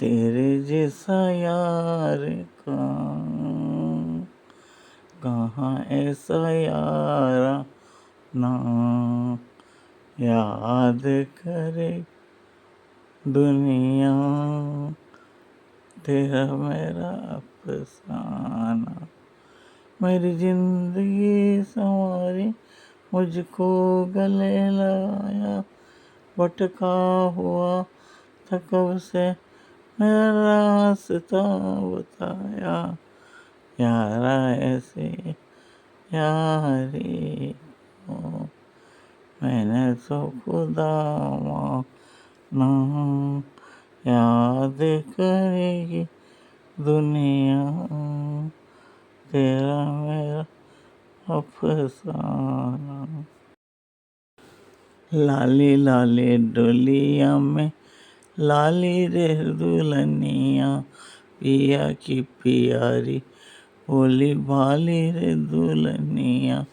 तेरे जैसा यार का कहाँ ऐसा यारा ना याद करे दुनिया तेरा मेरा अफसाना। मेरी जिंदगी संवारी मुझको गले लाया। भटका हुआ था कब से मेरा रास्ता बताया। यारा ऐसे यारी को मैंने तो खुदा माना। याद करेगी दुनिया तेरा मेरा अफसाना। लाली लाली डोलिया में लाली रे दुल्हनिया। पिया की प्यारी भोली भाली रे दुल्हनिया।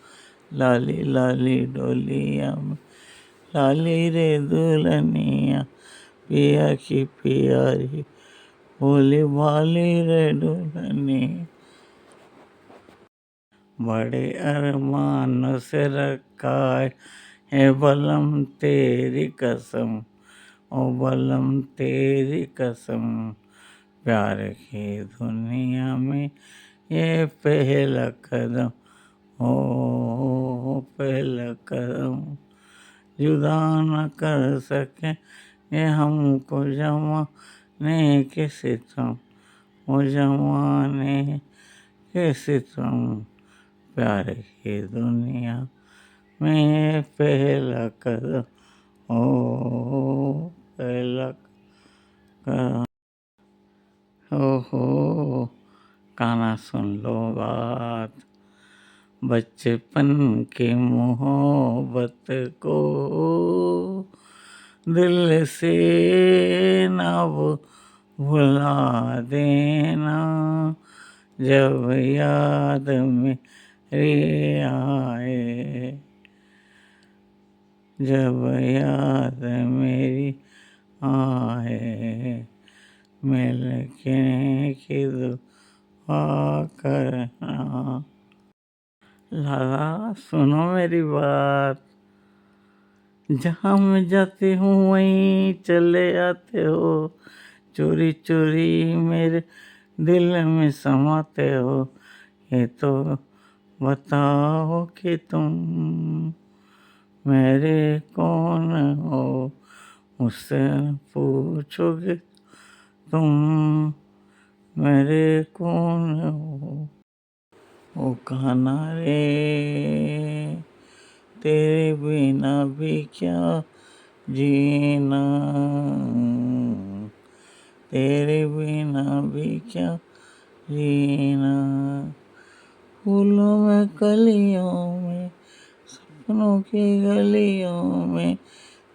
लाली लाली डोलिया में लाली रे दुल्हनिया। पिया की प्यारी भोली भाली रे दुल्हनिया। बड़े अरमान से रखा है बलम तेरी कसम। ओ बलम तेरी कसम। प्यार की दुनिया में ये पहला कदम। ओ पहला कदम। जुदा न कर सके ये हमको जमाने के सितम। ओ जमाने के सितम। प्यार की दुनिया में पहला कदम। ओ पहला कदम। ओहो काना सुन लो बात बचपन की मोहब्बत को। दिल से ना वो भुला देना जब याद मेरी आए। जब याद मेरी आए मिलने की दुआ करना। लाला सुनो मेरी बात। जहाँ मैं जाती हूँ वहीं चले आते हो। चोरी चोरी मेरे दिल में समाते हो। ये तो बताओ कि तुम मेरे कौन हो। मुझसे पूछोगे तुम मेरे कौन हो। ओ कान्हा रे तेरे बिना भी क्या जीना। तेरे बिना भी क्या जीना। फूलों में कलियों में सपनों की गलियों में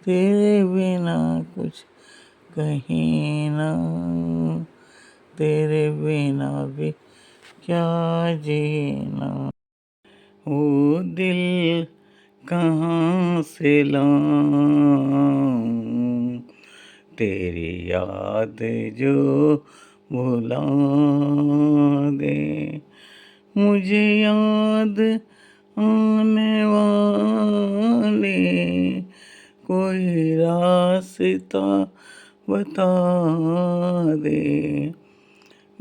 तेरे बिना कुछ कहीं ना। तेरे बिना भी क्या जीना। वो दिल कहाँ से लाऊं तेरी याद जो भुला दे। मुझे याद आने वाले कोई रास्ता बता दे।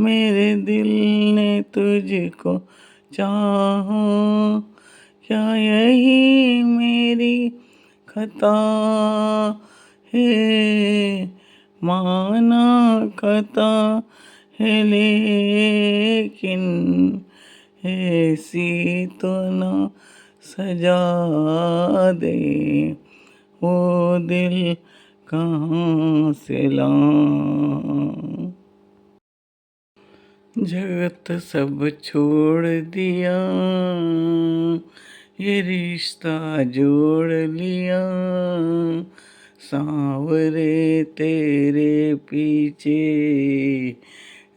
मेरे दिल ने तुझको चाहा। क्या यही मेरी खता है। माना खता है लेकिन ऐसी तो ना सजा दे। वो दिल कहाँ से लाऊं। जगत सब छोड़ दिया ये रिश्ता जोड़ लिया। सांवरे तेरे पीछे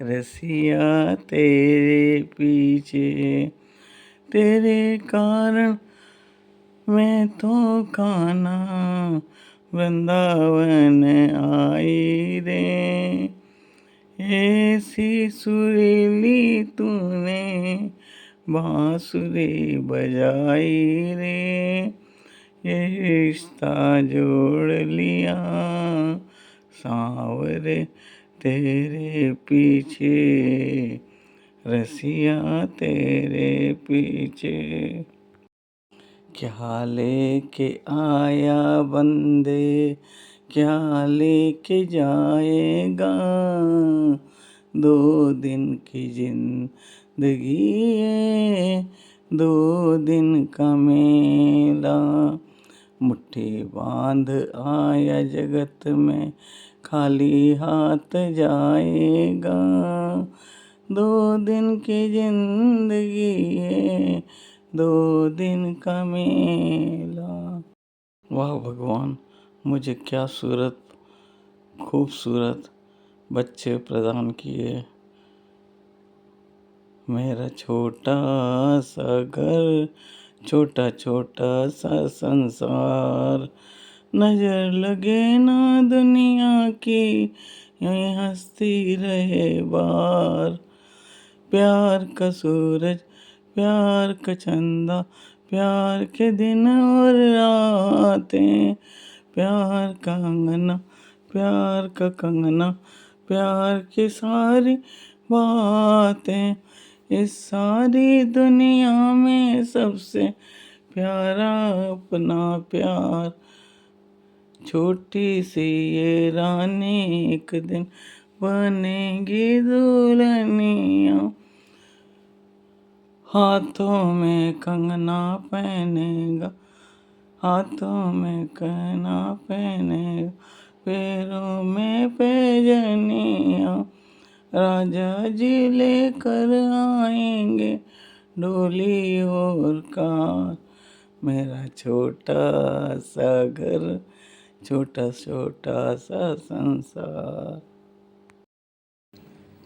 रसिया तेरे पीछे। तेरे कारण मैं तो कान्हा वृंदावन आई रे। ऐसी सुरीली तूने बांसुरी बजाई रे, ये रिश्ता जोड़ लिया सांवरे तेरे पीछे, रसिया तेरे पीछे। क्या लेके आया बंदे, क्या लेके जाएगा, 2 दिन की जिंदगी है, 2 दिन का मेला। मुट्ठी बांध आया जगत में, खाली हाथ जाएगा, 2 दिन की जिंदगी है, 2 दिन का मेला। वाह भगवान, मुझे क्या खूबसूरत बच्चे प्रदान किए। मेरा छोटा सा घर, छोटा छोटा सा संसार, नजर लगे ना दुनिया की, यूं हंसती रहे बार। प्यार का सूरज, प्यार का चंदा, प्यार के दिन और रातें, प्यार का अंगना, प्यार का कंगना, प्यार की सारी बातें, इस सारी दुनिया में सबसे प्यारा अपना प्यार। छोटी सी ये रानी एक दिन बनेगी दुल्हनिया, हाथों में कंगना पहनेगा, हाथों में कंगना पहनेगा, पैरों में पैजनिया, राजा जी लेकर आएंगे डोली और कार। मेरा छोटा सा घर, छोटा छोटा सा संसार।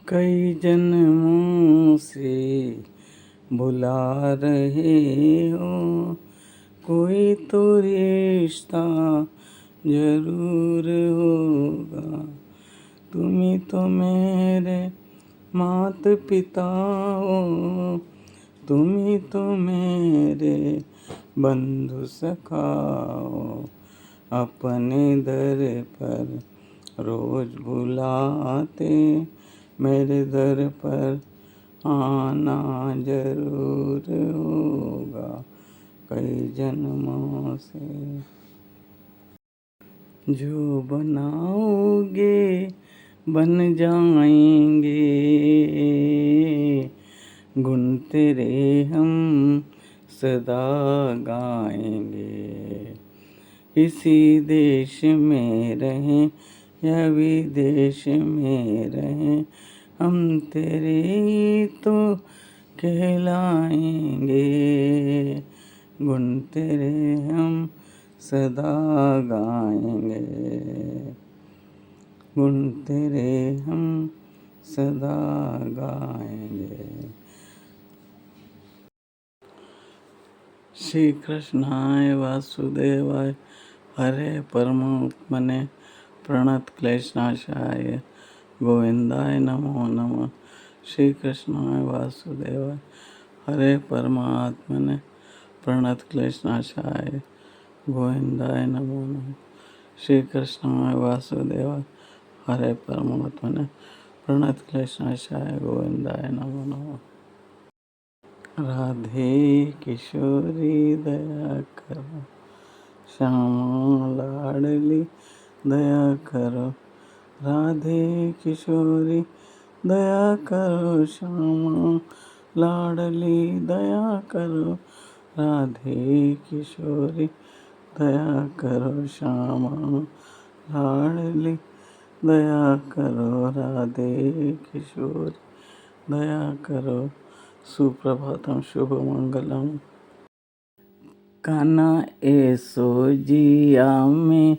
कई जन्मों से बुला रहे हो, कोई तो रिश्ता जरूर होगा। तुम ही तो मेरे माता पिता हो, तुम ही तो मेरे बंधु सखा हो। अपने दर पर रोज बुलाते, मेरे दर पर आना जरूर होगा कई जन्मों से। जो बनाओगे बन जाएंगे, गुण तेरे हम सदा गाएंगे। इसी देश में रहें या विदेश में रहें, हम तेरे ही तो कहलाएंगे। गुण तेरे हम सदा गाएंगे, गुण तेरे हम सदा गाएंगे। श्री कृष्णाय वासुदेवाय हरे परमात्मने प्रणत क्लेशनाशाय गोविंदाय नमो नमः। श्री कृष्णाय वासुदेवाय हरे परमात्मने प्रणत क्लेशनाशाय गोविंदाय नमो नमः। श्री कृष्णाय वासुदेवाय हरे परमात्मने प्रणत क्लेशनाशाय गोविंदाय नमो नमः। राधे किशोरी दया करो, श्यामा लाडली दया करो। राधे किशोरी दया करो, श्यामा लाडली दया करो। राधे किशोरी दया करो, श्यामा लाडली दया करो। राधे किशोरी दया करो। सुप्रभातम शुभ मंगलम। कान्हा ऐसो जिया में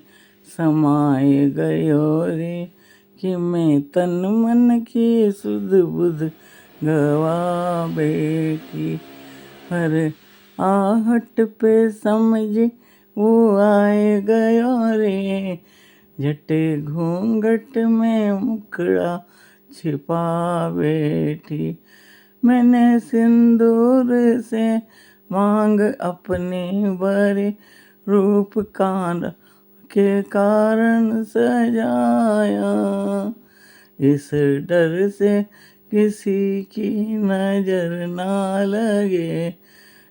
समाय गयो रे, कि मैं तन मन की सुध बुध गवा बैठी। हर आहट पे समझ वो आए गयो रे, झटे घूंघट में मुखड़ा छिपा बैठी। मैंने सिंदूर से मांग अपनी भरी, रूप कांड के कारण सजाया। इस डर से किसी की नजर ना लगे,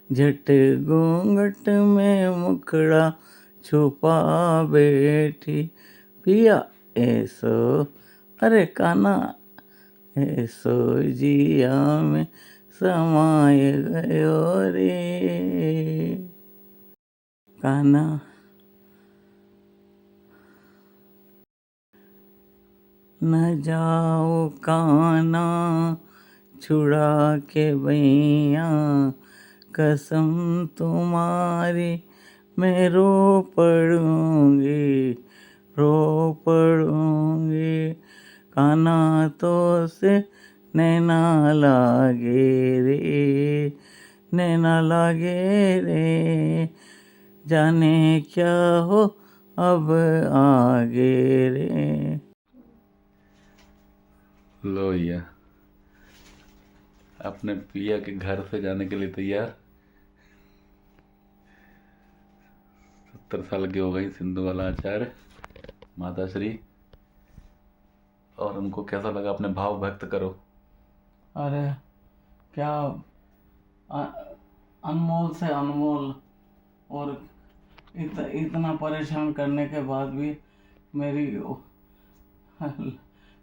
झट घूंघट में मुखड़ा छुपा बैठी। पिया ऐसो, अरे काना ऐसो जिया में समाय गयो रे। काना न जाओ काना छुड़ा के भैया, कसम तुम्हारी मैं रो पड़ूंगी, रो पड़ूंगी। काना तो से नैना लागे रे, नैना लागे रे, जाने क्या हो अब आगे रे। लो भैया, अपने पिया के घर से जाने के लिए तैयार। 70 साल की हो गई सिंधु वाला आचार्य माता श्री, और उनको कैसा लगा अपने भाव व्यक्त करो। अरे क्या अनमोल से अनमोल, और इतना परेशान करने के बाद भी मेरी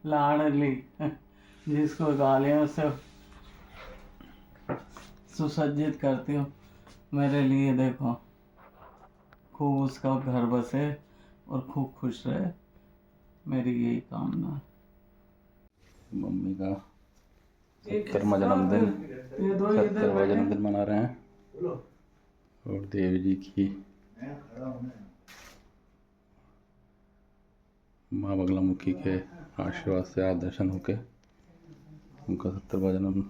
लाडली, जिसको गालियों से सुसज्जित करती हूँ, मेरे लिए देखो खूब उसका घर बसे और खूब खुश रहे, मेरी यही कामना। मम्मी का 70वां जन्मदिन, 70वां जन्मदिन मना रहे हैं, और देव जी की माँ बगलामुखी के आशीर्वाद से आज दर्शन होके उनका 70वां जन्म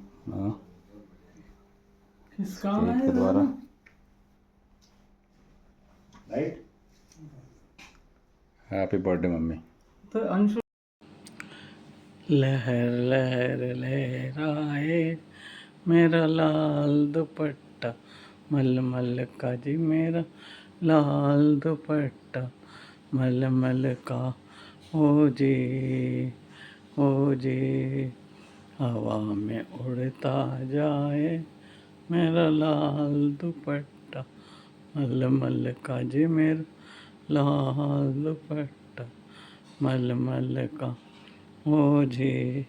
स्टेज के द्वारा। Happy birthday mummy. तो अंशु लहर लहर लहराए मेरा लाल दुपट्टा, मलमल का जी मेरा लाल दुपट्टा, मलमल का ओ जी, ओ जी। हवा में उड़ता जाए मेरा लाल दुपट्टा, मलमल का जी मेरा लाल दुपट्टा, मलमल का ओ जी।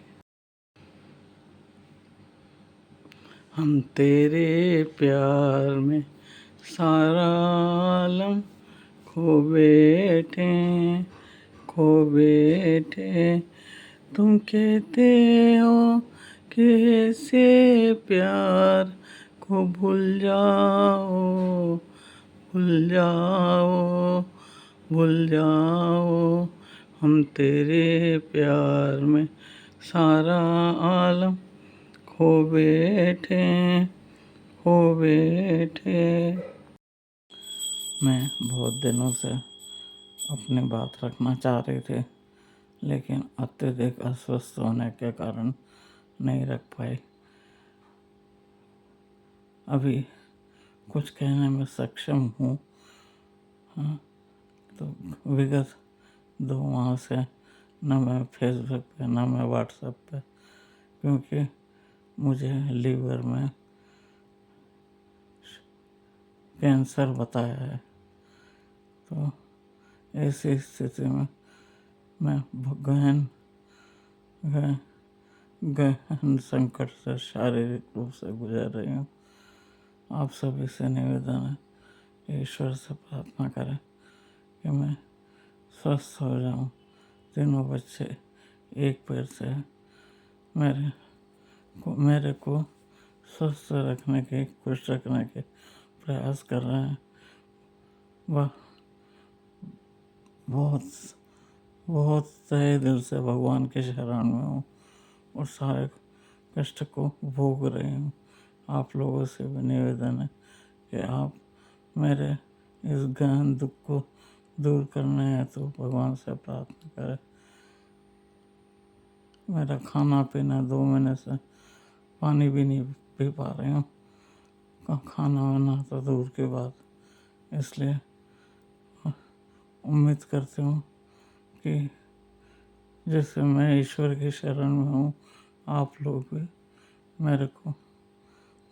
हम तेरे प्यार में सारा आलम खो बैठे, खो बैठे। तुम कहते हो कि ऐसे प्यार को भूल जाओ, भूल जाओ, भूल जाओ। हम तेरे प्यार में सारा आलम खो बैठे, खो बैठे। मैं बहुत दिनों से अपनी बात रखना चाह रही थी, लेकिन अत्यधिक अस्वस्थ होने के कारण नहीं रख पाई। अभी कुछ कहने में सक्षम हूँ, हाँ, तो विगत 2 माह से न मैं फेसबुक पे न मैं व्हाट्सएप पे, क्योंकि मुझे लीवर में कैंसर बताया है। तो ऐसी स्थिति में मैं गहन संकट से शारीरिक रूप से गुजर रही हूँ। आप सभी से निवेदन है, ईश्वर से प्रार्थना करें कि मैं स्वस्थ हो जाऊँ। तीनों बच्चे एक पैर से हैं। मेरे को स्वस्थ रखने के, खुश रखने के प्रयास कर रहे हैं। वह बहुत बहुत तहे दिल से भगवान के शरण में हूँ और सारे कष्ट को भोग रही हूँ। आप लोगों से भी निवेदन है कि आप मेरे इस गहन दुख को दूर करने हैं तो भगवान से प्रार्थना करें। मेरा खाना पीना 2 महीने से, पानी भी नहीं पी पा रही हूँ, खाना वाना तो दूर की बात। इसलिए उम्मीद करती हूँ कि जैसे मैं ईश्वर की शरण में हूँ, आप लोग भी मेरे को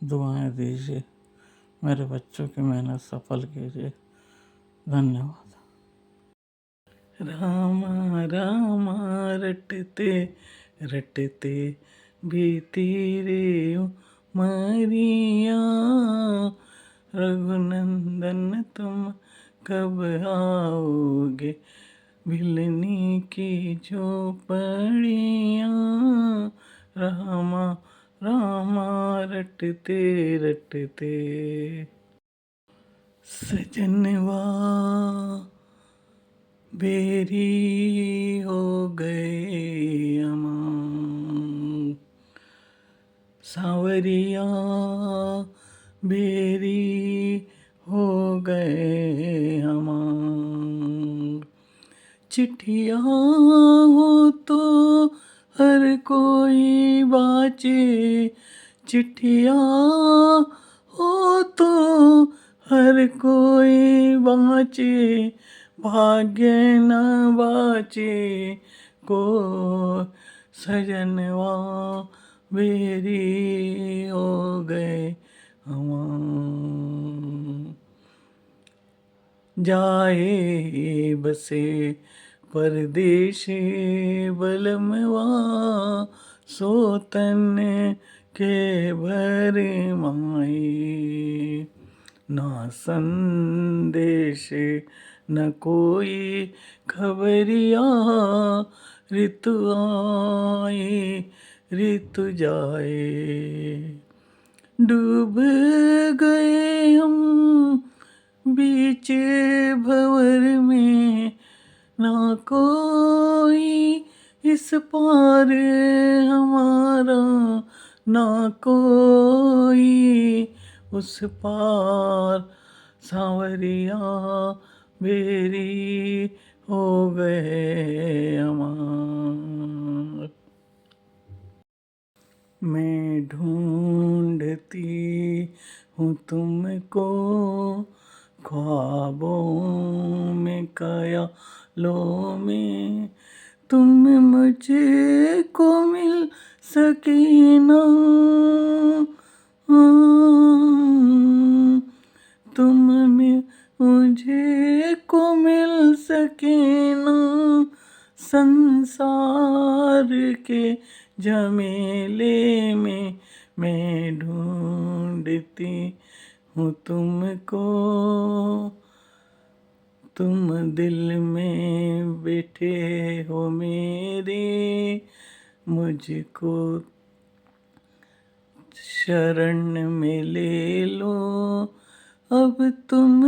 दुआएं दीजिए, मेरे बच्चों की मेहनत सफल कीजिए। धन्यवाद। रामा रामा रटते रटते बीती रे उमरिया, रघुनंदन तुम कब आओगे, भिलनी की झोपड़िया। रामा रामा रटते रटते सजनवा बेरी हो गए अमां, सांवरिया बेरी हो गए अमां। चिट्ठिया हो तो हर कोई बाचे, चिट्ठिया हो तो हर कोई बाचे, भाग्य न बाचे को सजनवा बेरी हो गए हमां। जाए बसे परदेश बलमवा, सोतन के भर माए। ना संदेश न कोई खबरिया, ऋतु आए ऋतु जाए। डूब गए हम बीच भंवर में, ना कोई इस पार हमारा, ना कोई उस पार। सांवरिया बेरी हो गए अमां। मैं ढूंढती हूँ तुमको, ख्वाबों में ख्यालों में, तुम मुझे को मिल सके ना। तुम में मुझे को मिल सके ना, संसार के झमेले में मैं ढूंढती हूँ तुमको। तुम दिल में बैठे हो मेरे, मुझको शरण में ले लो। अब तुम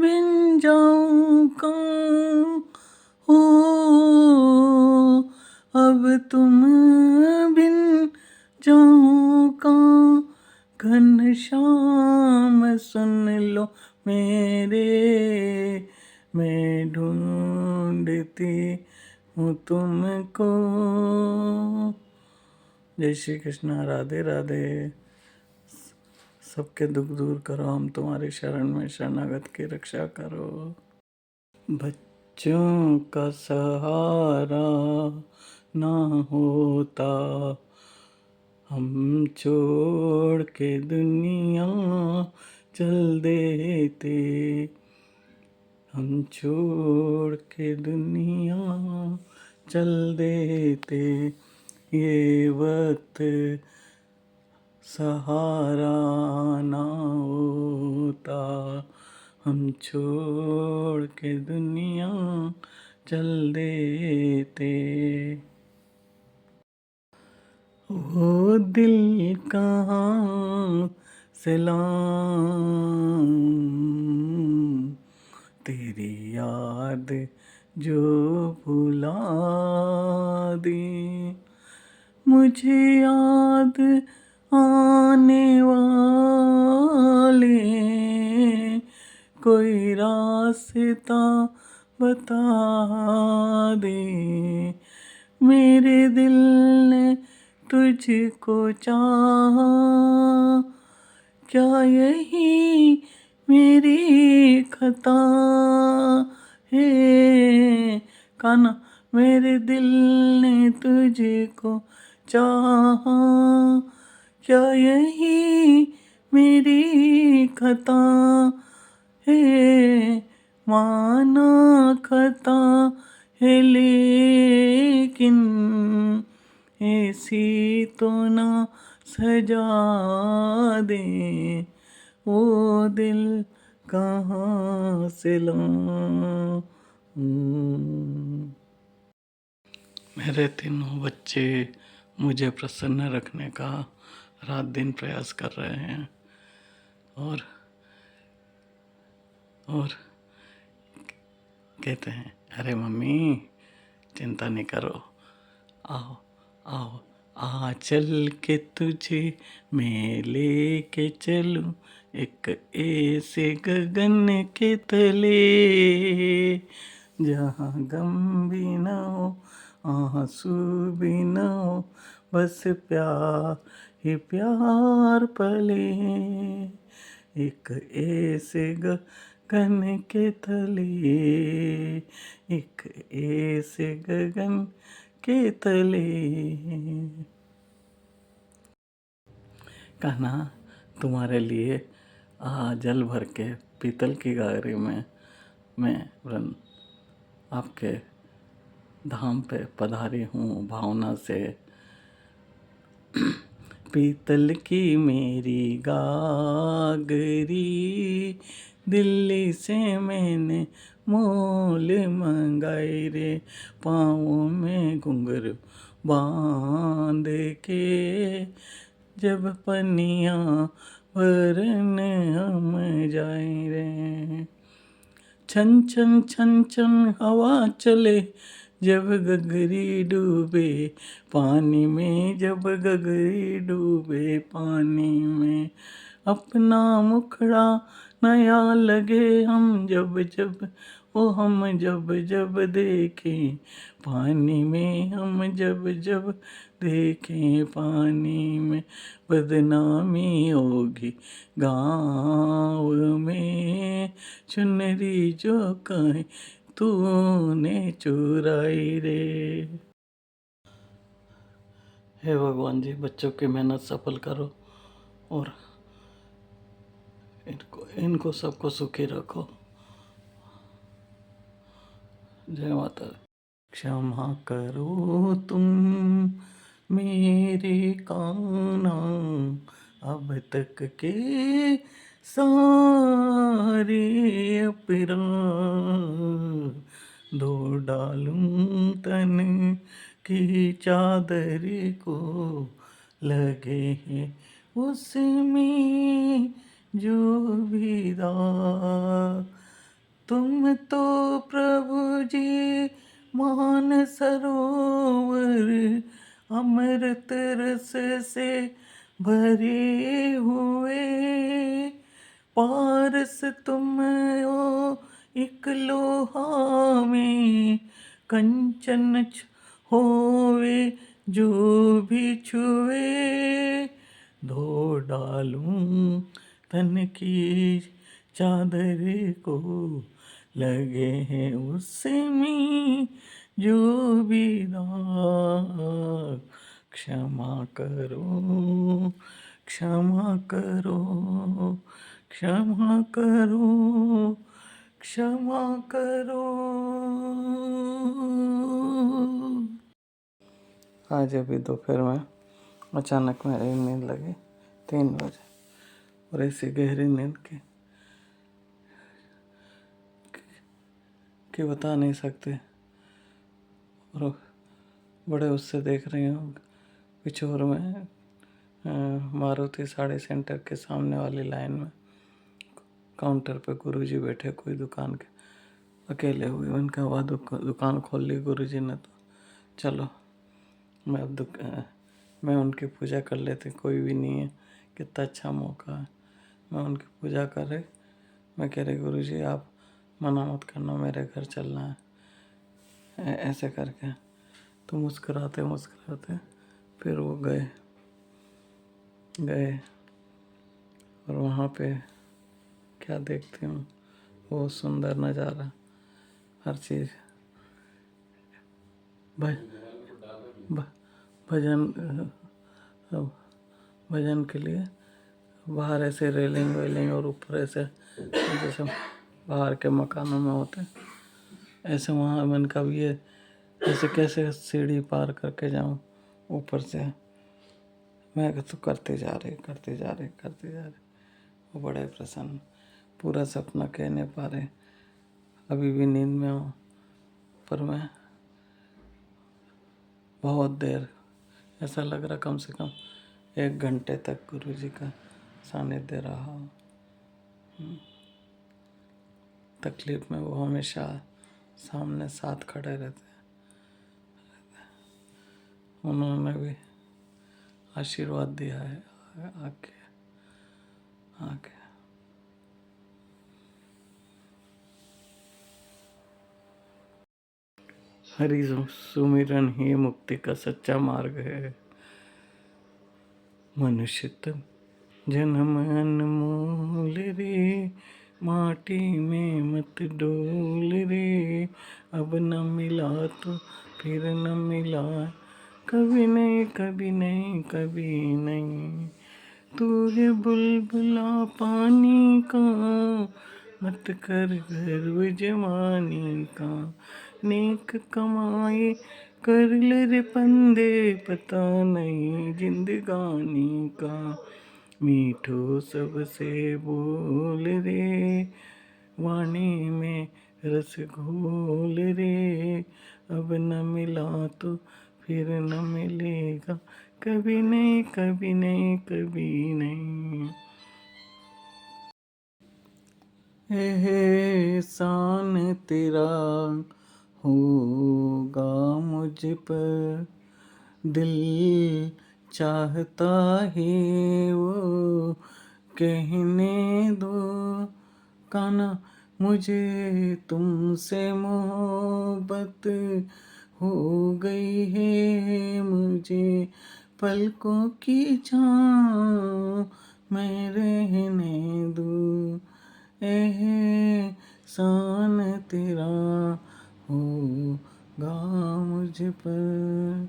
बिन जाऊं कहाँ हो, अब तुम बिन जाऊं कहाँ। घनश्याम सुन लो मेरे, मैं ढूंढती हूँ तुमको। जय श्री कृष्णा। राधे राधे। सबके दुख दूर करो, हम तुम्हारी शरण में शरणागत की रक्षा करो। बच्चों का सहारा ना होता, हम छोड़ के दुनिया चल देते, हम छोड़ के दुनिया चल देते। ये वक्त सहारा ना होता, हम छोड़ के दुनिया चल देते। वो दिल कहाँ से लाऊं, तेरी याद जो भुला दी। मुझे याद आने वाले कोई रास्ता बता दे, मेरे दिल तुझको चाहा, क्या यही मेरी खता है कान्हा, मेरे दिल ने तुझको चाहा, क्या यही मेरी खता है, माना खता है लेकिन ऐसी तो ना सजा दे, वो दिल कहाँ से लाऊं। मेरे तीनों बच्चे मुझे प्रसन्न रखने का रात दिन प्रयास कर रहे हैं और कहते हैं, अरे मम्मी चिंता नहीं करो, आओ आओ आ चल के तुझे मैं लेके चलूं एक ऐसे गगन के तले, जहाँ गम भी ना हो आंसू भी ना हो, बस प्यार ही प्यार पले, एक ऐसे गगन के तले, एक ऐसे गगन के तले। कान्हा तुम्हारे लिए जल भर के पीतल की गागरी में मैं वृंद आपके धाम पे पधारी हूँ भावना से, पीतल की मेरी गागरी दिल्ली से मैंने मोल मंगाई रे, पाँव में घुंघरू बांध के जब पनिया भरन हम जाए रे, छन छन छन छन हवा चले जब गगरी डूबे पानी में, जब गगरी डूबे पानी में, अपना मुखड़ा नया लगे हम जब जब, ओ हम जब जब देखें पानी में, हम जब जब देखें पानी में, बदनामी होगी गाँव में, चुनरी जो कहीं तूने चुराई रे। हे भगवान जी, बच्चों की मेहनत सफल करो और इनको सबको सुखी रखो। जय माता। क्षमा करो तुम मेरे कान्हा, अब तक के सारे अपराध धो डालूं तन की चादर को, लगे हैं उसमें जो भी दाग, तुम तो प्रभु जी मान सरोवर अमृत रस से भरे हुए, पारस तुम हो एक लोहा में, कंचन होवे जो भी छुए, धो डालूं तन की चादर को, लगे हैं उसमें जो भी दाग, क्षमा करो क्षमा करो क्षमा करो क्षमा करो। आज अभी दोपहर में अचानक मेरी नींद लगी 3 बजे, और ऐसी गहरी नींद कि बता नहीं सकते, और बड़े उससे देख रही हूँ पिछोर में मारुति साड़ी सेंटर के सामने वाली लाइन में काउंटर पे गुरुजी बैठे कोई दुकान के अकेले हुए, उनका वह दुकान खोल ली गुरुजी ने, तो चलो मैं उनकी पूजा कर लेती, कोई भी नहीं है, कितना अच्छा मौका है। मैं उनकी पूजा कर रही, मैं कह रही गुरुजी आप मना मत करना, मेरे घर चलना है, ऐसे करके तो मुस्कुराते मुस्कुराते फिर वो गए और वहाँ पे क्या देखती हूँ, वो सुंदर नज़ारा, हर चीज़। भजन भजन के लिए बाहर ऐसे रेलिंग वेलिंग और ऊपर ऐसे जैसे बाहर के मकानों में होते हैं, ऐसे वहाँ मैंने कभी ये ऐसे कैसे सीढ़ी पार करके जाऊँ ऊपर से। मैं तो करते जा रहे वो बड़े प्रसन्न। पूरा सपना कह नहीं पा रहे, अभी भी नींद में हूँ, पर मैं बहुत देर, ऐसा लग रहा कम से कम 1 घंटे तक गुरु जी का सानिध्य रहा हूँ। तकलीफ में वो हमेशा सामने साथ खड़े रहते हैं। उन्होंने भी आशीर्वाद दिया है आके आके। हरि सुमिरन ही मुक्ति का सच्चा मार्ग है। मनुष्य तन जन्म अनमोल रे, माटी में मत डोल रे। अब न मिला तो फिर न मिला, कभी नहीं कभी नहीं कभी नहीं। तू है बुलबुला पानी का, मत कर गर्व जवानी का। नेक कमाए कर ले रे बंदे, पता नहीं जिंदगानी का। मीठो सबसे बोल रे, वाणी में रस घोल रे। अब न मिला तो फिर न मिलेगा, कभी नहीं कभी नहीं कभी नहीं। एहसान तेरा होगा मुझ पर, दिल चाहता है वो कहने दो। काना मुझे तुमसे मोहब्बत हो गई है, मुझे पलकों की छाँव में रहने दो। एहसान तेरा होगा मुझ पर,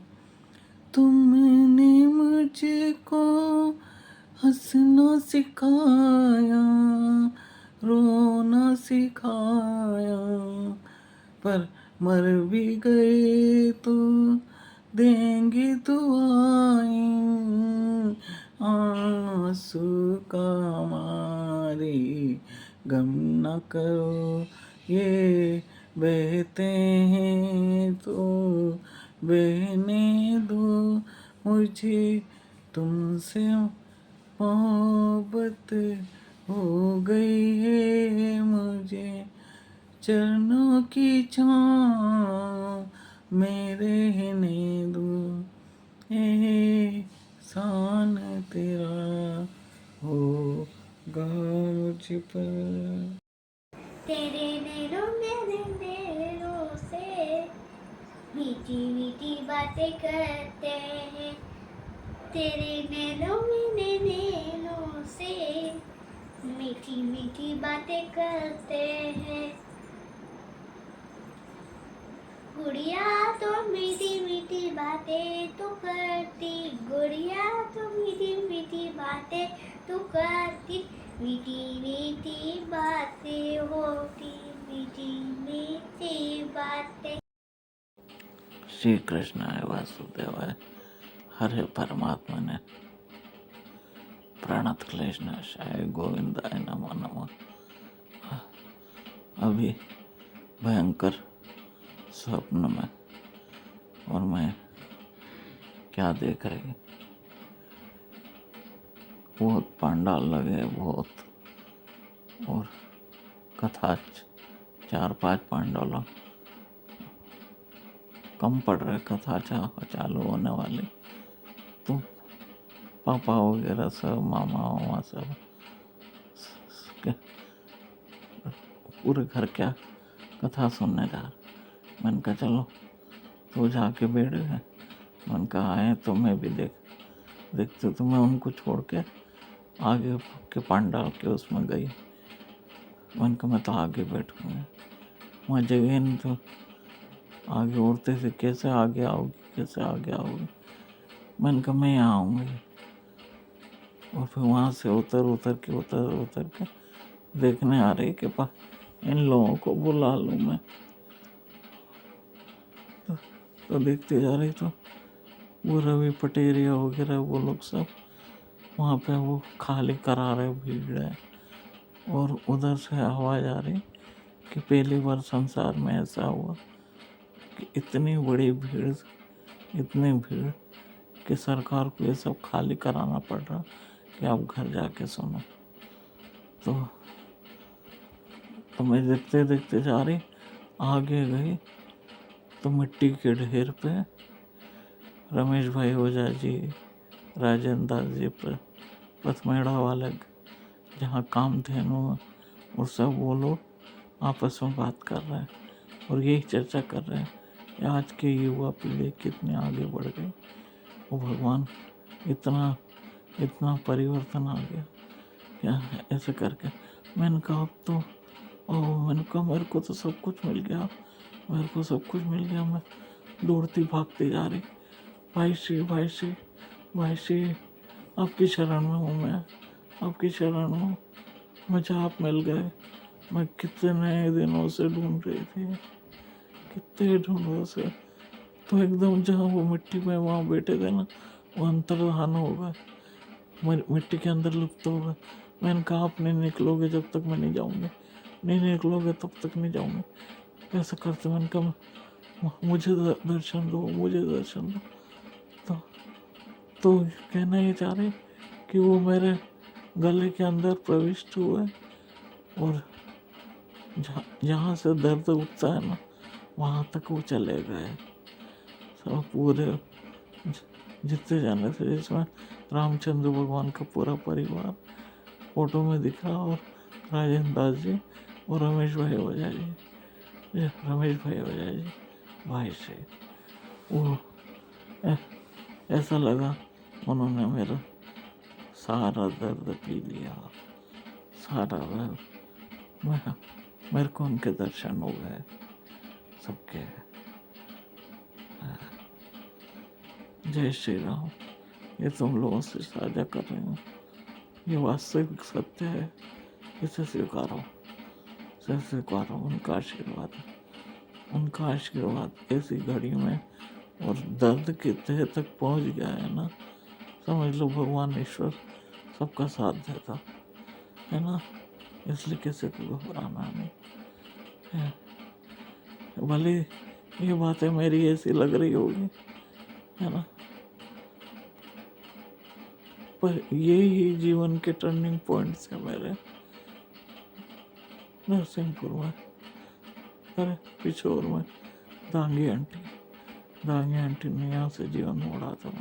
तुमने मुझको हंसना सिखाया, रोना सिखाया। पर मर भी गए तो देंगे दुआएं, आंसू का मारे गम न करो। ये बहते हैं तो बहने दो, मुझे तुमसे मोहब्बत हो गई है। मुझे चरणों की छाँव में रहने दो। एहसान तेरा होगा मुझ पर। तेरे नैनों मेरे नैनों से मीठी मीठी बातें करते हैं। तेरे नैनों मेरे नैनों से मीठी मीठी बातें करते हैं। गुड़िया तो मीठी मीठी बातें तू करती, गुड़िया तो मीठी मीठी बातें तू करती। मीठी मीठी बातें होती, मीठी मीठी बातें। श्री कृष्णाय वासुदेवाय, हरे परमात्मा ने प्रणत क्लेशनाशाय गोविंदाय नमो नमः। अभी भयंकर स्वप्न में, और मैं क्या देख रही, बहुत पंडाल लगे बहुत, और कथा 4-5 पंडालों कम पड़ रहे, कथा चालू होने वाली। तो पापा वगैरह सब, मामा वामा सब पूरे घर क्या कथा सुनने जा रहे। मैंने कहा चलो, तो जाके बैठ गए मैंने कहा आए तो मैं भी देखते तो मैं उनको छोड़ के आगे के पांडाल के उसमें गई। मैंने कहा मैं तो आगे बैठूंगा, वहाँ जगह नहीं तो आगे उड़ते थे, कैसे आगे आओगी। मैंने कहा मैं यहाँ आऊँगी। और फिर वहाँ से उतर के देखने आ रही कि इन लोगों को बुला लूँ मैं। तो देखते जा रही तो वो रवि पटेरिया वगैरह वो लोग सब वहाँ पे वो खाली करा रहे, भीड़ है। और उधर से आवाज़ आ रही कि पहली बार संसार में ऐसा हुआ कि इतनी भीड़ कि सरकार को ये सब खाली कराना पड़ रहा कि आप घर जाके सुनो। तो मैं देखते जा रही, आगे गई तो मिट्टी के ढेर पे रमेश भाई ओझा जी, राजेंद्र दास जी, पथमेड़ा वाले जहाँ कामधेनु और सब वो लोग आपस में बात कर रहे हैं और यही चर्चा कर रहे हैं कि आज के युवा पीढ़ी कितने आगे बढ़ गई। वो भगवान इतना परिवर्तन आ गया क्या ऐसे करके। मैंने कहा अब तो मैंने कहा मेरे को तो सब कुछ मिल गया, मैं दौड़ती भागती जा रही, भाई श्री आपकी शरण में हूँ, मैं आपकी शरण में हूँ, मुझे आप मिल गए। मैं कितने दिनों से ढूंढ रही थी, तो एकदम जहाँ वो मिट्टी में वहाँ बैठे थे ना, वो अंतर्धान हो गए, मिट्टी के अंदर लुप्त हो गए। मैंने कहा आप नहीं निकलोगे जब तक मैं नहीं जाऊँगी, नहीं निकलोगे तब तक नहीं जाऊँगी। ऐसा करते मैंने कहा मुझे दर्शन दो। तो कहना ये चाह रहे कि वो मेरे गले के अंदर प्रविष्ट हुए और जहाँ से दर्द उठता है ना वहाँ तक वो चले गए। सब पूरे जितने जाने थे, जिसमें रामचंद्र भगवान का पूरा परिवार फोटो में दिखा और राजेंद्र दास जी और रमेश भाई ओझा जी भाई से वो ऐसा लगा उन्होंने मेरा सारा दर्द पी लिया, सारा दर्द। मेरे को उनके दर्शन हो गए सबके। जय श्री राम। ये तुम लोगों से साझा कर रही हूँ, ये वास्तविक सत्य है, इसे स्वीकारो। उनका आशीर्वाद ऐसी घड़ी में और दर्द के तह तक पहुँच गया है ना, समझ लो भगवान ईश्वर सबका साथ देता है ना। इसलिए किसी को घबराना नहीं है। भले ये बातें मेरी ऐसी लग रही होगी है ना, पर ये ही जीवन के टर्निंग पॉइंट्स है मेरे। नरसिंहपुर में, अरे पिछोर में दांगी आंटी ने यहाँ से जीवन मोड़ा था।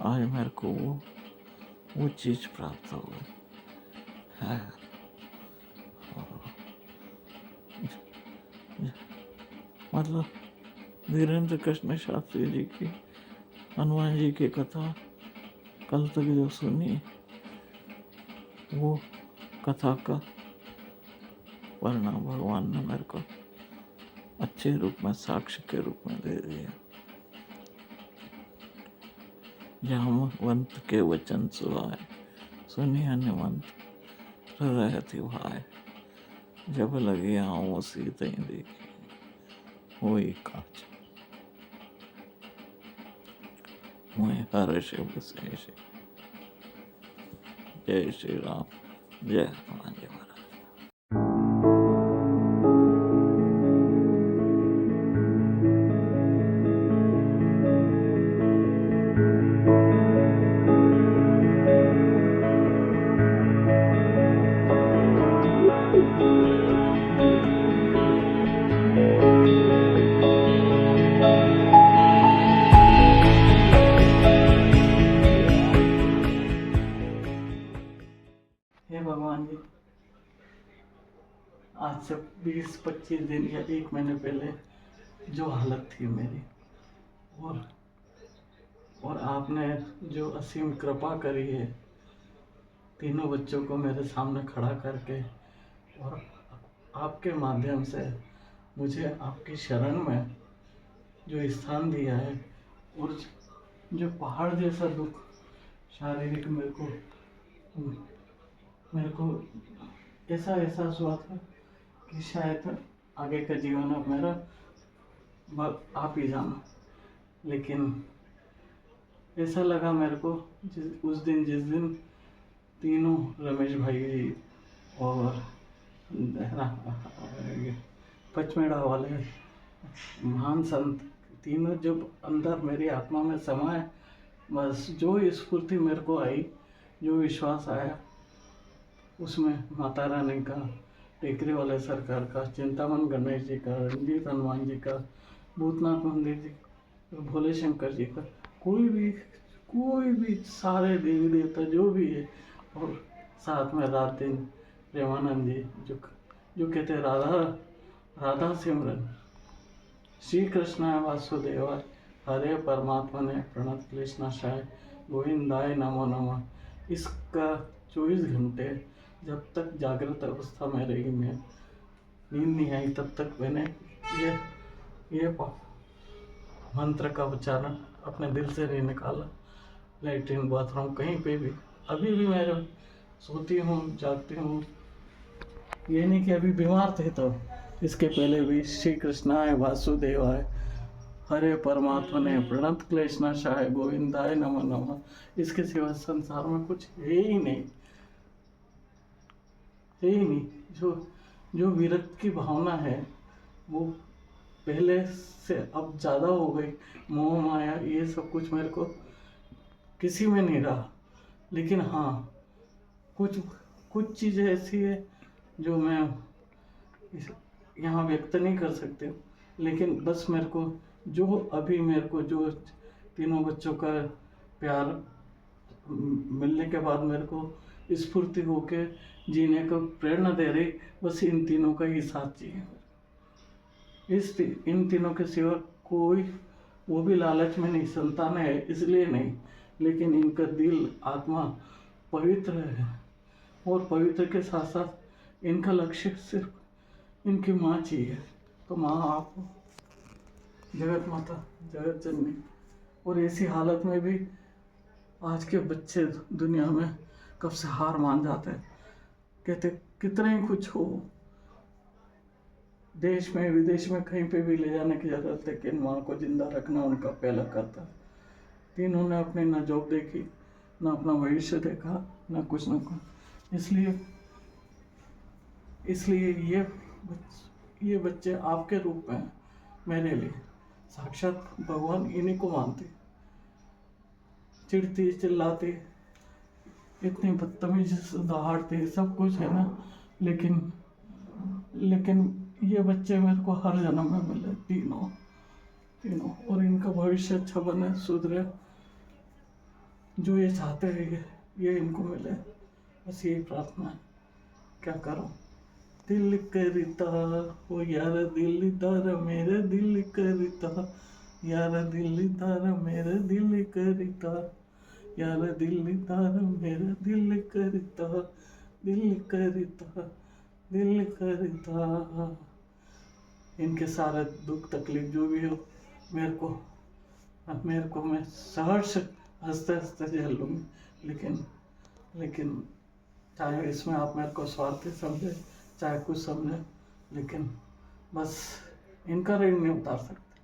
आज मेरे को वो चीज प्राप्त हो गई है। मतलब धीरेन्द्र कृष्ण शास्त्री जी की, हनुमान जी की कथा कल तक जो सुनी, वो कथा का परिणाम भगवान ने मेरे को अच्छे रूप में, साक्ष्य के रूप में दे दिया। जामवंत के वचन सुहाए, सुनिए हनुमंत हृदय थी भाई, जब लगे आऊँ सीते देखी हुई काज, मैं हर्ष विशेष। जय श्री राम, जय हनुमान जी महाराज। हे भगवान जी, आज से 20-25 दिन या 1 महीने पहले जो हालत थी मेरी, और और आपने जो असीम कृपा करी है तीनों बच्चों को मेरे सामने खड़ा करके, और आपके माध्यम से मुझे आपकी शरण में जो स्थान दिया है, और जो पहाड़ जैसा दुख शारीरिक मेरे को ऐसा एहसास हुआ था कि शायद आगे का जीवन अब मेरा आप ही जाना, लेकिन ऐसा लगा मेरे को जिस दिन तीनों रमेश भाई जी और पचमेड़ा वाले महान संत तीनों जब अंदर मेरी आत्मा में समाए, बस जो स्फूर्ति मेरे को आई, जो विश्वास आया, उसमें माता रानी का, टेकरी वाले सरकार का, चिंतामन गणेश जी का, रंजीत हनुमान जी का, भूतनाथ मंदिर जी, भोले शंकर जी का, कोई भी सारे देवी देवता जो भी है, और साथ में रात दिन प्रेमानंद जी जो कहते हैं राधा सिमरन, श्री कृष्णाय वासुदेवाय हरे परमात्मा ने प्रणत क्लेशनाशाय गोविंदाय नमो नमः। इसका 24 घंटे जब तक जागृत अवस्था में रही, मैं नींद नहीं आई, तब तक मैंने ये मंत्र का उच्चारण अपने दिल से नहीं निकाला। लैट्रिन बाथरूम कहीं पे भी, अभी भी मैं सोती हूँ जागती हूँ, ये नहीं कि अभी बीमार थे तो, इसके पहले भी श्री कृष्णाय वासुदेवाय हरे परमात्मा ने प्रणत क्लेशनाशाय गोविंदाय नमो नमः। इसके सिवा संसार में कुछ है ही नहीं। जो विरक्त की भावना है वो पहले से अब ज़्यादा हो गई। मोह माया ये सब कुछ मेरे को किसी में नहीं रहा, लेकिन हाँ कुछ चीज़ें ऐसी है जो मैं यहाँ व्यक्त नहीं कर सकते, लेकिन बस मेरे को जो तीनों बच्चों का प्यार मिलने के बाद मेरे को स्फूर्ति होके जीने को प्रेरणा दे रही, बस इन तीनों का ही साथ चाहिए। इन तीनों के सिवा कोई, वो भी लालच में नहीं, संतान है इसलिए नहीं, लेकिन इनका दिल आत्मा पवित्र है, और पवित्र के साथ साथ इनका लक्ष्य सिर्फ इनकी माँ चाहिए। तो माँ आप जगत माता, जगत जननी, और ऐसी हालत में भी आज के बच्चे दुनिया में कब से हार मान जाते हैं, कहते कितने ही कुछ हो, देश में विदेश में कहीं पे भी ले जाने की जरूरत, लेकिन माँ को जिंदा रखना उनका पहला कर्तव्य। तीनों ने अपनी ना जॉब देखी, ना अपना भविष्य देखा, ना कुछ इसलिए ये बच्चे आपके रूप में मेरे लिए साक्षात भगवान इन्हीं को मानते। चिढ़ती चिल्लाती, इतनी बदतमीजी से दहाड़ती, सब कुछ है ना, लेकिन ये बच्चे मेरे को हर जन्म में मिले, तीनों, और इनका भविष्य अच्छा बने, सुधरे, जो ये चाहते हैं ये इनको मिले, बस यही प्रार्थना है। क्या करूं, दिल करता हो यार दिलदार मेरे दिल करता, यार दिलदार मेरे दिल करता, यार दिलदार मेरे दिल करता। इनके सारे दुख तकलीफ जो भी हो मेरे को मैं सहर्ष हंसते हंसते झेल लूँगी, लेकिन चाहे इसमें आप मेरे को स्वार्थी समझे, चाहे कुछ समझे, लेकिन बस इनका ऋण नहीं उतार सकते,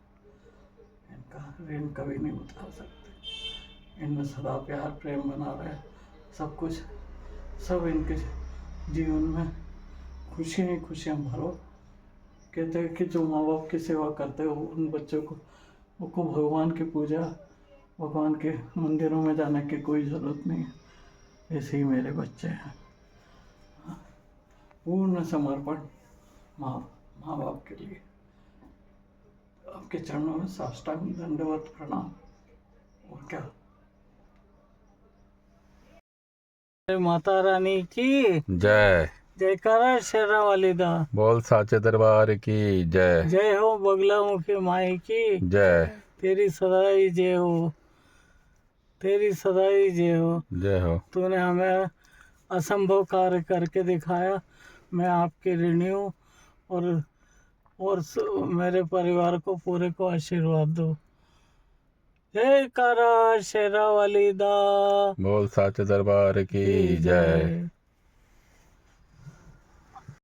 इनका ऋण कभी नहीं उतार सकते। इनमें सदा प्यार प्रेम बना रहे, सब कुछ, सब इनके जीवन में खुशियाँ ही खुशियाँ भरो। कहते हैं कि जो माँ बाप की सेवा करते हो उन बच्चों को भगवान की पूजा, भगवान के मंदिरों में जाने की कोई ज़रूरत नहीं है। ऐसे ही मेरे बच्चे हैं, पूर्ण समर्पण माँ बाप के लिए। आपके चरणों में साष्टांग दंडवत प्रणाम। और क्या, माता रानी की जय। जयकारा शेरा वाली दा, बोल साचे दरबार की जय। जय हो बगला मुखी माई की जय। तेरी सदा ही जय हो। तेरी सदा ही जय हो। जय हो। तूने हमें असंभव कार्य करके दिखाया। मैं आपके ऋणी हूँ और मेरे परिवार को पूरे को आशीर्वाद दो। जय कारा शेरा वाली दा बोल साचे दरबार की जय।